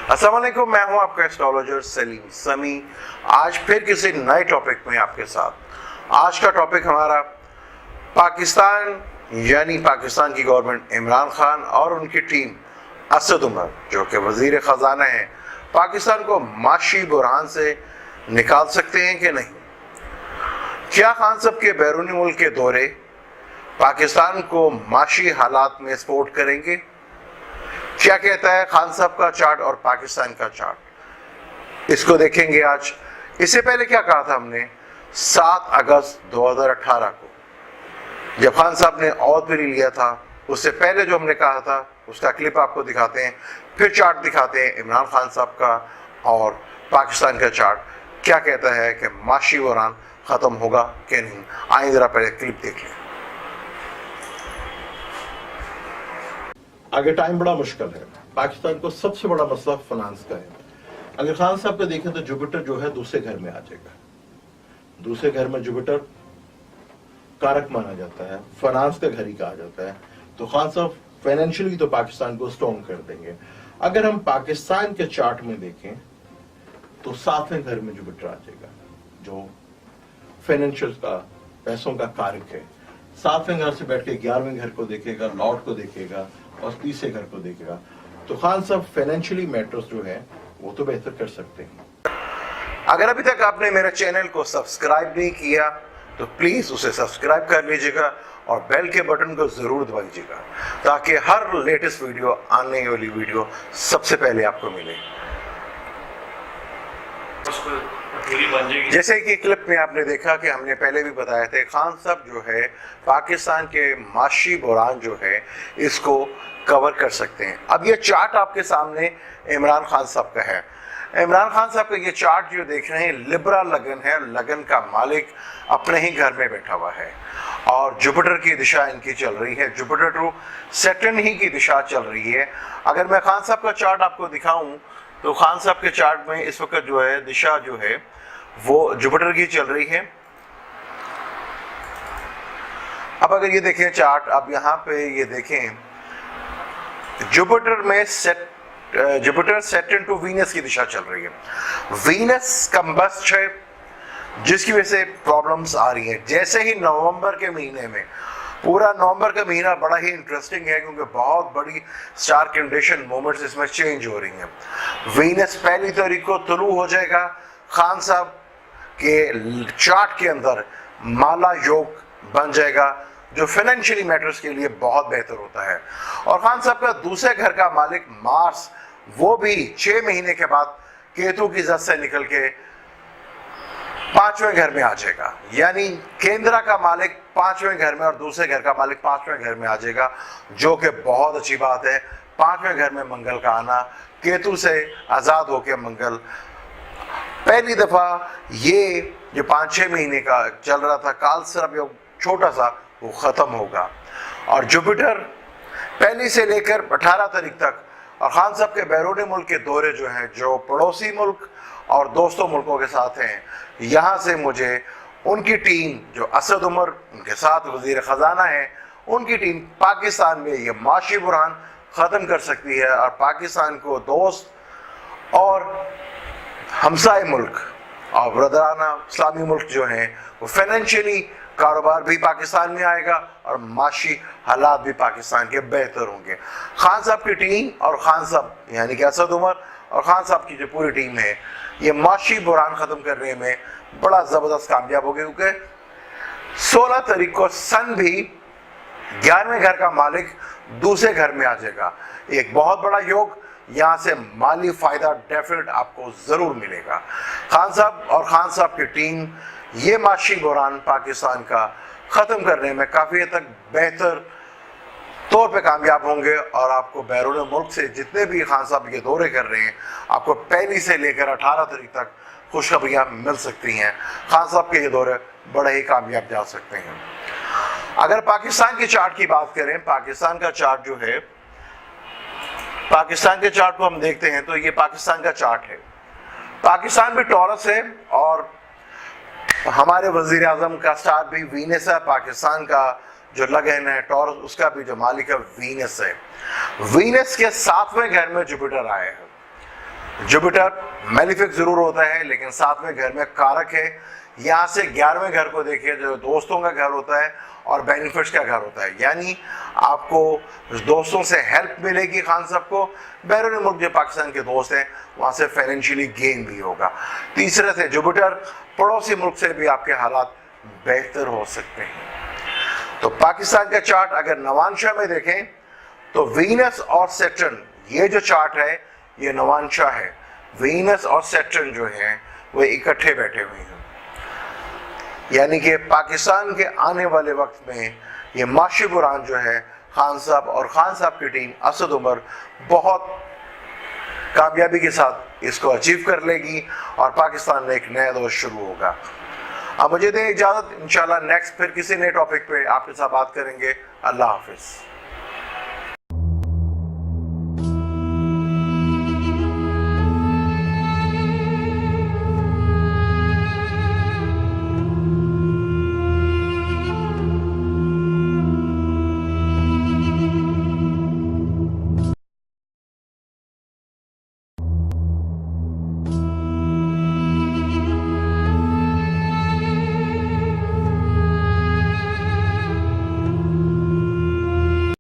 अस्सलाम वालेकुम, मैं हूं आपका एस्ट्रोलॉजर सलीम समी। आज फिर किसी नए टॉपिक में आपके साथ। आज का टॉपिक हमारा पाकिस्तान यानी पाकिस्तान की गवर्नमेंट, इमरान खान और उनकी टीम असद उमर जो कि वजीर ख़जाना है, पाकिस्तान को माशी बुरहान से निकाल सकते हैं कि नहीं। क्या खान साहब के बैरूनी मुल्क के दौरे पाकिस्तान को माशी हालात में सपोर्ट करेंगे? क्या कहता है खान साहब का चार्ट और पाकिस्तान का चार्ट, इसको देखेंगे आज। इससे पहले क्या कहा था हमने 7 अगस्त 2018 को, जब खान साहब ने औहद भी लिया था, उससे पहले जो हमने कहा था उसका क्लिप आपको दिखाते हैं, फिर चार्ट दिखाते हैं इमरान खान साहब का और पाकिस्तान का चार्ट। क्या कहता है कि माशी बुरहान खत्म होगा कि नहीं। आइए जरा पहले क्लिप देख लें। आगे टाइम बड़ा मुश्किल है। पाकिस्तान को सबसे बड़ा मसला फाइनेंस का है। अगर खान साहब को देखें तो जुपिटर जो है दूसरे घर में आ जाएगा। दूसरे घर में जुपिटर कारक माना जाता है, फाइनेंस का घर ही कहा जाता है। तो खान साहब फाइनेंशियली तो पाकिस्तान को स्ट्रॉन्ग कर देंगे। अगर हम पाकिस्तान के चार्ट में देखें तो 7वें घर में जुपिटर आ जाएगा जो फाइनेंशियल का, पैसों का कारक है। 7वें घर से बैठ के 11वें घर को देखेगा, लॉर्ड को देखेगा और 30वें घर को देखेगा। तो खान साहब फाइनेंशियली मैटर्स जो है वो तो बेहतर कर सकते हैं। अगर अभी तक आपने मेरे चैनल को सब्सक्राइब नहीं किया तो प्लीज उसे सब्सक्राइब कर लीजिएगा और बेल के बटन को जरूर दबाइएगा ताकि हर लेटेस्ट वीडियो, आने वाली वीडियो सबसे पहले आपको मिले। जैसे कि क्लिप में आपने देखा कि हमने पहले भी बताया था, खान साहब जो है पाकिस्तान के माशी बुरहान जो है इसको कवर कर सकते हैं। अब ये चार्ट आपके सामने इमरान खान साहब का है। इमरान खान साहब का ये चार्ट जो देख रहे हैं लिब्रा लगन है। लगन का मालिक अपने ही घर में बैठा हुआ है और जुपिटर की दिशा इनकी चल रही है। जुपिटर टू सैटर्न ही की दिशा चल रही है। अगर मैं खान साहब का चार्ट आपको दिखाऊं तो खान साहब के चार्ट में इस वक्त जो है दिशा जो है वो जुपिटर की चल रही है। अब अगर ये देखें चार्ट, अब यहाँ पे ये देखें जुपिटर में जुपिटर सैटर्न टू वीनस की दिशा चल रही है। वीनस कंबस्ट है जिसकी वजह से प्रॉब्लम्स आ रही हैं। जैसे ही नवंबर के महीने में, पूरा नवंबर का महीना बड़ा ही इंटरेस्टिंग है क्योंकि बहुत बड़ी स्टार कंडीशन मोमेंट्स इसमें चेंज हो रही हैं। वीनस 1 तारीख को तुलू हो जाएगा। खान साहब के चार्ट के अंदर माला योग बन जाएगा जो फाइनेंशियली मैटर्स के लिए बहुत बेहतर होता है। और खान साहब का दूसरे घर का मालिक मार्स, वो भी 6 महीने के बाद केतु की जद से निकल के 5वें घर में आ जाएगा। यानी केंद्र का मालिक 5वें घर में और दूसरे घर का मालिक 5वें घर में आ जाएगा, जो कि बहुत अच्छी बात है। 5वें घर में मंगल का आना, केतु से आजाद होकर मंगल पहली दफा ये जो 5-6 महीने का चल रहा था काल सर्प योग छोटा सा, वो खत्म होगा। और जुपिटर 1 से लेकर 18 तारीख तक और खान साहब के बैरूनी मुल्क के दौरे जो हैं, जो पड़ोसी मुल्क और दोस्तों मुल्कों के साथ हैं, यहाँ से मुझे उनकी टीम जो असद उमर उनके साथ वजीर ख़जाना है, उनकी टीम पाकिस्तान में ये माशी बुरहान ख़त्म कर सकती है और पाकिस्तान को दोस्त और हमसाए मुल्क और ब्रदराना इस्लामी मुल्क जो हैं वो फाइनेंशियली कारोबार भी पाकिस्तान में आएगा और माशी हालात भी पाकिस्तान के बेहतर होंगे। खान साहब की टीम और खान साहब यानी कि असद उमर और खान साहब की जो पूरी टीम है ये माशी बुरहान ख़त्म करने में बड़ा ज़बरदस्त कामयाब हो गए क्योंकि 16 तारीख को सन भी 11वें घर का मालिक दूसरे घर में आ जाएगा। एक बहुत बड़ा योग, यहाँ से माली फ़ायदा डेफिनेट आपको ज़रूर मिलेगा। खान साहब और खान साहब की टीम ये माशी बुरहान पाकिस्तान का ख़त्म करने में काफ़ी हद तक बेहतर तौर पे कामयाब होंगे और आपको बैरून मुल्क से जितने भी खान साहब ये दौरे कर रहे हैं, आपको 1 से लेकर 18 तारीख तक खुशखबरियाँ मिल सकती हैं। खान साहब के ये दौरे बड़े ही कामयाब जा सकते हैं। अगर पाकिस्तान के चार्ट की बात करें, पाकिस्तान का चार्ट जो है, पाकिस्तान के चार्ट को हम देखते हैं तो ये पाकिस्तान का चार्ट है। पाकिस्तान भी टॉरस है और हमारे वजीर आजम का स्टार भी वीनस है। पाकिस्तान का जो लगन है टॉरस, उसका भी जो मालिक है वीनस है। वीनस के 7वें घर में जुपिटर आए हैं जुपिटर मेलिफिक जरूर होता है लेकिन 7वें घर में कारक है। यहाँ से 11वें घर को देखिए जो दोस्तों का घर होता है और बेनिफिट्स का घर होता है, यानी आपको दोस्तों से हेल्प मिलेगी। खान साहब को बैरून मुल्क जो पाकिस्तान के दोस्त हैं वहाँ से फाइनेंशियली गेन भी होगा। तीसरे से जुपिटर पड़ोसी मुल्क से भी आपके हालात बेहतर हो सकते हैं। तो पाकिस्तान का चार्ट अगर नवांशा में देखें तो वीनस और सैटर्न, ये जो चार्ट है ये नवांशा है। वीनस और सैटर्न जो है वो इकट्ठे बैठे हुए हैं, यानी कि पाकिस्तान के आने वाले वक्त में ये माशी बुरान जो है खान साहब और खान साहब की टीम असद उमर बहुत कामयाबी के साथ इसको अचीव कर लेगी और पाकिस्तान में एक नया दौर शुरू होगा। अब मुझे दें इजाज़त, इंशाल्लाह नेक्स्ट फिर किसी नए टॉपिक पे आपके साथ बात करेंगे। अल्लाह हाफिज़।